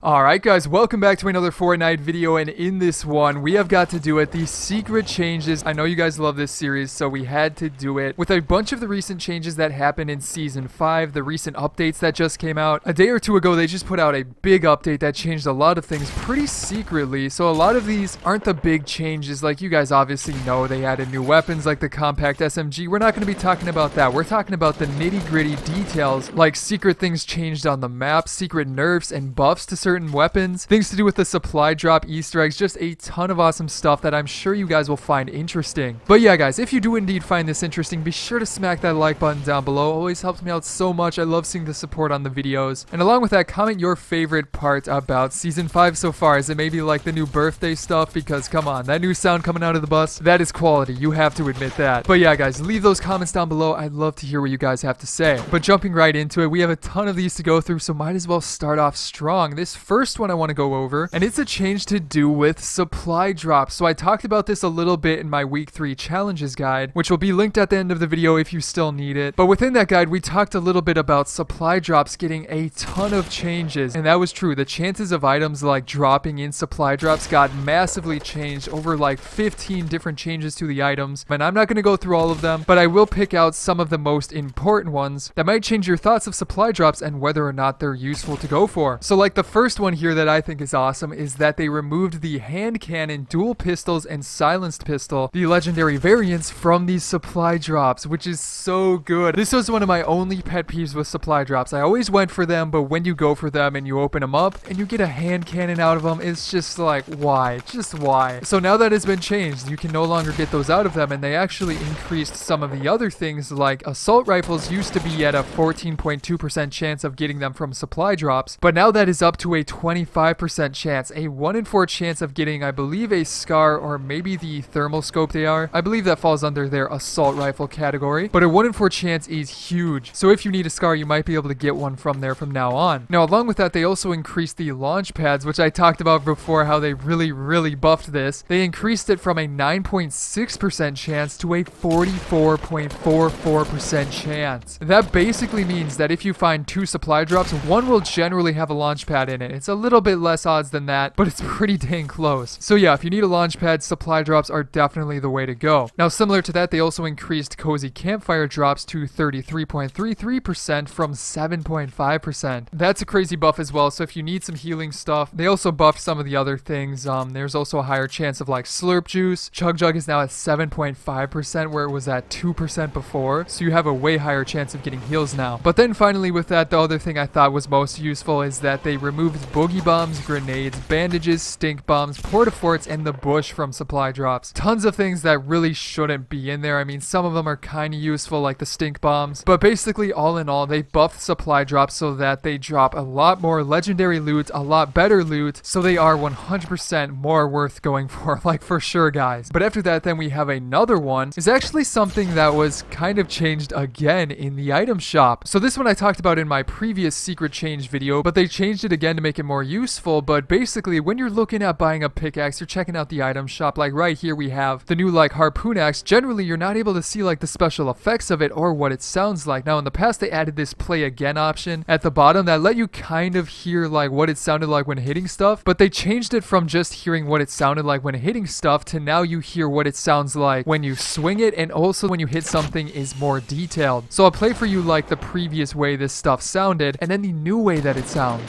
Alright guys, welcome back to another Fortnite video, and in this one, we have got to do it, the secret changes. I know you guys love this series, so we had to do it. With a bunch of the recent changes that happened in Season 5, the recent updates that just came out. A day or two ago, they just put out a big update that changed a lot of things pretty secretly, so a lot of these aren't the big changes. Like you guys obviously know, they added new weapons like the compact SMG. We're not going to be talking about that. We're talking about the nitty-gritty details, like secret things changed on the map, secret nerfs and buffs to certain weapons, things to do with the supply drop, Easter eggs, just a ton of awesome stuff that I'm sure you guys will find interesting. But yeah guys, if you do indeed find this interesting, be sure to smack that like button down below. It always helps me out so much. I love seeing the support on the videos. And along with that, comment your favorite part about Season 5 so far. Is it maybe like the new birthday stuff? Because come on, that new sound coming out of the bus, that is quality. You have to admit that. But yeah guys, leave those comments down below. I'd love to hear what you guys have to say. But jumping right into it, we have a ton of these to go through, so might as well start off strong. This first one I want to go over, and it's a change to do with supply drops. So I talked about this a little bit in my week 3 challenges guide, which will be linked at the end of the video if you still need it. But within that guide, we talked a little bit about supply drops getting a ton of changes, and that was true. The chances of items like dropping in supply drops got massively changed, over like 15 different changes to the items. And I'm not going to go through all of them, but I will pick out some of the most important ones that might change your thoughts of supply drops and whether or not they're useful to go for. So like the first one here that I think is awesome is that they removed the hand cannon, dual pistols, and silenced pistol, the legendary variants, from these supply drops, which is so good. This was one of my only pet peeves with supply drops. I always went for them, but when you go for them and you open them up and you get a hand cannon out of them, it's just like, why? Just why? So now that has been changed, you can no longer get those out of them, and they actually increased some of the other things, like assault rifles used to be at a 14.2% chance of getting them from supply drops, but now that is up to a 25% chance, a 1 in 4 chance of getting, I believe, a SCAR or maybe the thermal scope they are. I believe that falls under their assault rifle category, but a 1 in 4 chance is huge. So if you need a SCAR, you might be able to get one from there from now on. Now, along with that, they also increased the launch pads, which I talked about before, how they really buffed this. They increased it from a 9.6% chance to a 44.44% chance. That basically means that if you find 2 supply drops, one will generally have a launch pad in it. It's a little bit less odds than that, but it's pretty dang close. So yeah, if you need a launch pad, supply drops are definitely the way to go. Now, similar to that, they also increased cozy campfire drops to 33.33% from 7.5%. That's a crazy buff as well, so if you need some healing stuff, they also buffed some of the other things. There's also a higher chance of like slurp juice. Chug Jug is now at 7.5% where it was at 2% before, so you have a way higher chance of getting heals now. But then finally with that, the other thing I thought was most useful is that they removed boogie bombs, grenades, bandages, stink bombs, porta-forts, and the bush from supply drops. Tons of things that really shouldn't be in there. I mean, some of them are kind of useful, like the stink bombs, but basically all in all, they buffed supply drops so that they drop a lot more legendary loot, a lot better loot, so they are 100% more worth going for, like for sure guys. But after that, then we have another one. It's actually something that was kind of changed again in the item shop. So this one I talked about in my previous secret change video, but they changed it again to make it more useful. But basically, when you're looking at buying a pickaxe, you're checking out the item shop. Like right here, we have the new like harpoon axe. Generally, you're not able to see like the special effects of it or what it sounds like. Now, in the past, they added this play again option at the bottom that let you kind of hear like what it sounded like when hitting stuff. But they changed it from just hearing what it sounded like when hitting stuff to now you hear what it sounds like when you swing it, and also when you hit something is more detailed. So I'll play for you like the previous way this stuff sounded and then the new way that it sounds.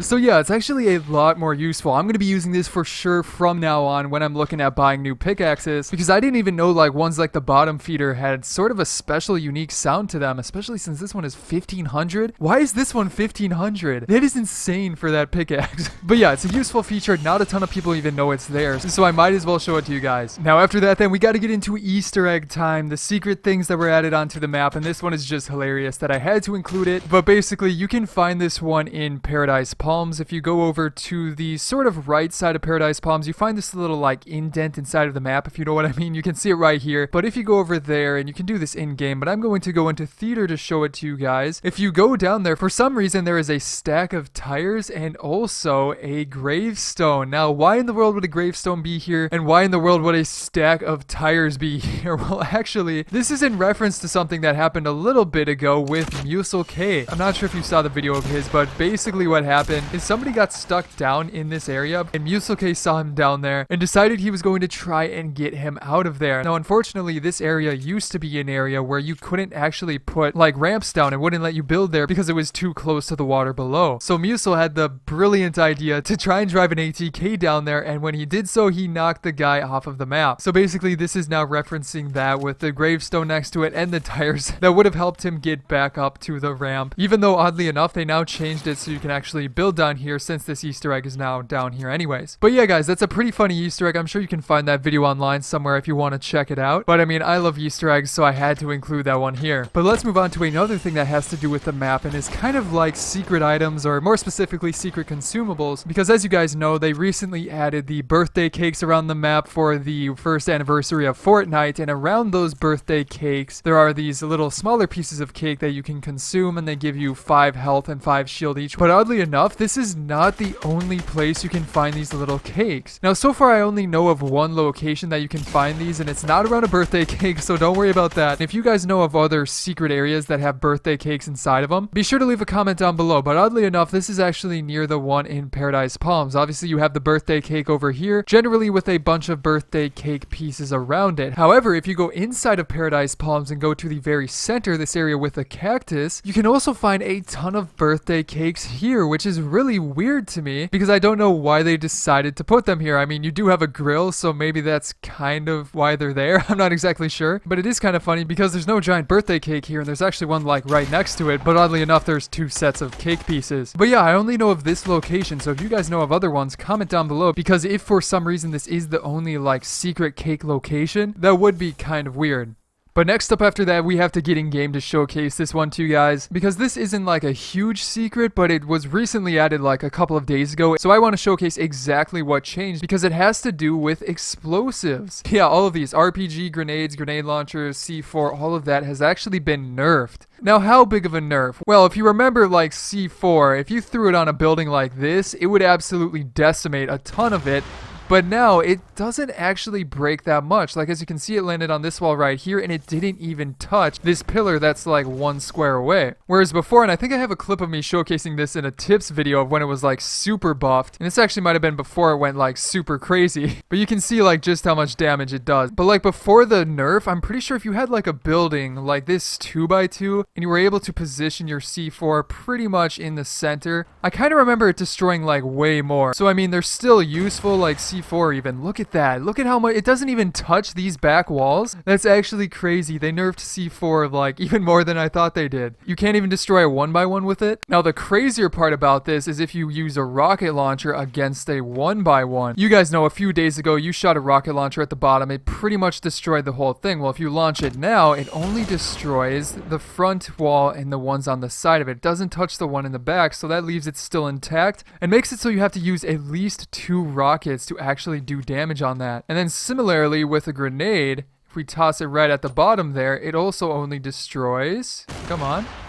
So yeah, it's actually a lot more useful. I'm going to be using this for sure from now on when I'm looking at buying new pickaxes, because I didn't even know like ones like the bottom feeder had sort of a special unique sound to them, especially since this one is 1500. Why is this one 1500? That is insane for that pickaxe. But yeah, it's a useful feature. Not a ton of people even know it's there, so I might as well show it to you guys. Now after that, then we got to get into Easter egg time, the secret things that were added onto the map, and this one is just hilarious that I had to include it. But basically, you can find this one in Paradise Palm Palms, if you go over to the sort of right side of Paradise Palms, you find this little like indent inside of the map, if you know what I mean. You can see it right here. But if you go over there, and you can do this in-game, but I'm going to go into theater to show it to you guys. If you go down there, for some reason, there is a stack of tires and also a gravestone. Now, why in the world would a gravestone be here? And why in the world would a stack of tires be here? Well, actually, this is in reference to something that happened a little bit ago with MuselK. I'm not sure if you saw the video of his, but basically what happened is somebody got stuck down in this area, and MuselK saw him down there and decided he was going to try and get him out of there. Now, unfortunately, this area used to be an area where you couldn't actually put like ramps down. It wouldn't let you build there because it was too close to the water below. So Musel had the brilliant idea to try and drive an ATK down there, and when he did so, he knocked the guy off of the map. So basically, this is now referencing that with the gravestone next to it and the tires that would have helped him get back up to the ramp. Even though, oddly enough, they now changed it so you can actually build down here since this Easter egg is now down here anyways. But yeah, guys, that's a pretty funny Easter egg. I'm sure you can find that video online somewhere if you want to check it out. But I mean, I love Easter eggs, so I had to include that one here. But let's move on to another thing that has to do with the map and is kind of like secret items, or more specifically secret consumables, because as you guys know, they recently added the birthday cakes around the map for the first anniversary of Fortnite, and around those birthday cakes there are these little smaller pieces of cake that you can consume, and they give you 5 health and 5 shield each. But oddly enough, this is not the only place you can find these little cakes. Now, so far I only know of one location that you can find these, and it's not around a birthday cake, so don't worry about that. If you guys know of other secret areas that have birthday cakes inside of them, be sure to leave a comment down below. But oddly enough, this is actually near the one in Paradise Palms. Obviously, you have the birthday cake over here, generally with a bunch of birthday cake pieces around it. However, if you go inside of Paradise Palms and go to the very center, this area with the cactus, you can also find a ton of birthday cakes here, which is really weird to me because I don't know why they decided to put them here. I mean, you do have a grill, so maybe that's kind of why they're there. I'm not exactly sure, but it is kind of funny because there's no giant birthday cake here, and there's actually one like right next to it, but oddly enough, there's 2 sets of cake pieces. But yeah, I only know of this location, so if you guys know of other ones, comment down below, because if for some reason this is the only like secret cake location, that would be kind of weird. But next up after that, we have to get in game to showcase this one to you guys, because this isn't like a huge secret, but it was recently added like a couple of days ago. So I want to showcase exactly what changed, because it has to do with explosives. Yeah, all of these RPG, grenades, grenade launchers, C4, all of that has actually been nerfed. Now, how big of a nerf? Well, if you remember like C4, if you threw it on a building like this, it would absolutely decimate a ton of it. But now it doesn't actually break that much. Like, as you can see, it landed on this wall right here, and it didn't even touch this pillar that's like 1 square away. Whereas before, and I think I have a clip of me showcasing this in a tips video of when it was like super buffed, and this actually might have been before it went like super crazy, but you can see like just how much damage it does. But like before the nerf, I'm pretty sure if you had like a building like this 2x2 and you were able to position your C4 pretty much in the center, I kind of remember it destroying like way more. So I mean, they're still useful, like C4 even. Look at that. Look at how much it doesn't even touch these back walls. That's actually crazy. They nerfed C4 like even more than I thought they did. You can't even destroy a 1x1 with it. Now the crazier part about this is if you use a rocket launcher against a 1x1. You guys know a few days ago you shot a rocket launcher at the bottom. It pretty much destroyed the whole thing. Well, if you launch it now, it only destroys the front wall and the ones on the side of it. It doesn't touch the one in the back, so that leaves it still intact and makes it so you have to use at least 2 rockets to actually do damage on that. And then similarly with a grenade, if we toss it right at the bottom there, it also only destroys,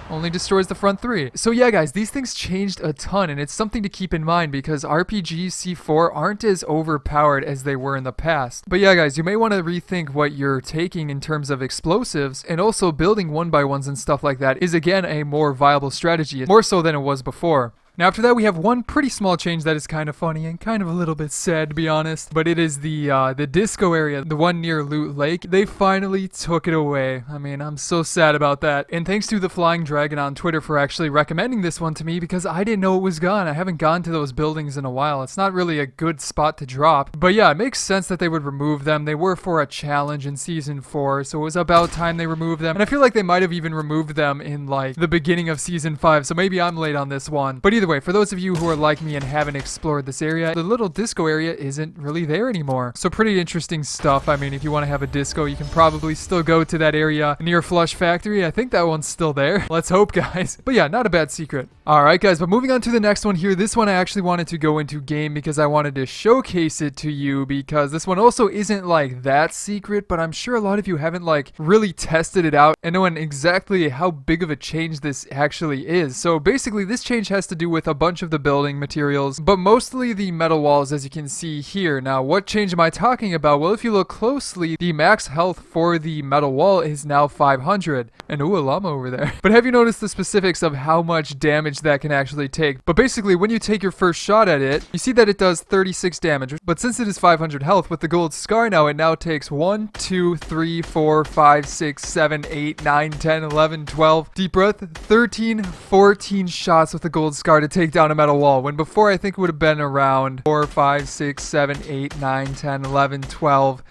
only destroys the front 3. So yeah, guys, these things changed a ton, and it's something to keep in mind because RPG C4 aren't as overpowered as they were in the past. But yeah, guys, you may want to rethink what you're taking in terms of explosives, and also building 1x1s and stuff like that is again a more viable strategy, more so than it was before. Now after that, we have one pretty small change that is kind of funny and kind of a little bit sad, to be honest. But it is the disco area, the one near Loot Lake. They finally took it away. I mean, I'm so sad about that. And thanks to the Flying Dragon on Twitter for actually recommending this one to me, because I didn't know it was gone. I haven't gone to those buildings in a while. It's not really a good spot to drop. But yeah, it makes sense that they would remove them. They were for a challenge in Season 4, so it was about time they removed them. And I feel like they might have even removed them in like the beginning of Season 5, so maybe I'm late on this one. But either way, for those of you who are like me and haven't explored this area, the little disco area isn't really there anymore. So pretty interesting stuff. I mean, if you want to have a disco, you can probably still go to that area near Flush Factory. I think that one's still there. Let's hope, guys. But yeah, not a bad secret. Alright guys, but moving on to the next one here. This one I actually wanted to go into game because I wanted to showcase it to you, because this one also isn't like that secret, but I'm sure a lot of you haven't like really tested it out and knowing exactly how big of a change this actually is. So basically this change has to do with a bunch of the building materials, but mostly the metal walls, as you can see here. Now what change am I talking about? Well, if you look closely, the max health for the metal wall is now 500. And ooh, a llama over there. But have you noticed the specifics of how much damage that can actually take? But basically when you take your first shot at it, you see that it does 36 damage, but since it is 500 health with the gold scar now, it now takes 1 2 3 4 5 6 7 8 9 10 11 12 deep breath 13 14 shots with the gold scar to take down a metal wall, when before I think it would have been around 4 5 6 7 8 9 10 11 12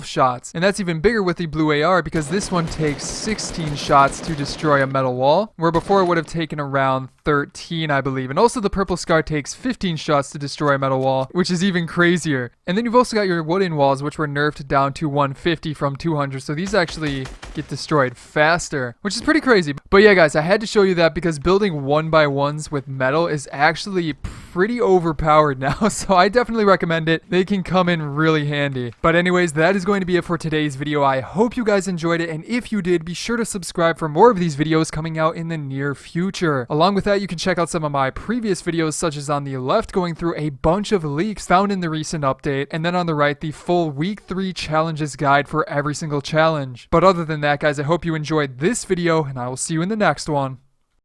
shots. And that's even bigger with the blue AR, because this one takes 16 shots to destroy a metal wall, where before it would have taken around 13, I believe. And also the purple scar takes 15 shots to destroy a metal wall, which is even crazier. And then you've also got your wooden walls, which were nerfed down to 150 from 200, so these actually get destroyed faster, which is pretty crazy. But yeah guys, I had to show you that because building 1x1s with metal is actually pretty overpowered now, so I definitely recommend it. They can come in really handy. But anyways, that is going to be it for today's video. I hope you guys enjoyed it, and if you did, be sure to subscribe for more of these videos coming out in the near future. Along with that, you can check out some of my previous videos, such as on the left going through a bunch of leaks found in the recent update, and then on the right the full week 3 challenges guide for every single challenge. But other than that guys, I hope you enjoyed this video, and I will see you in the next one.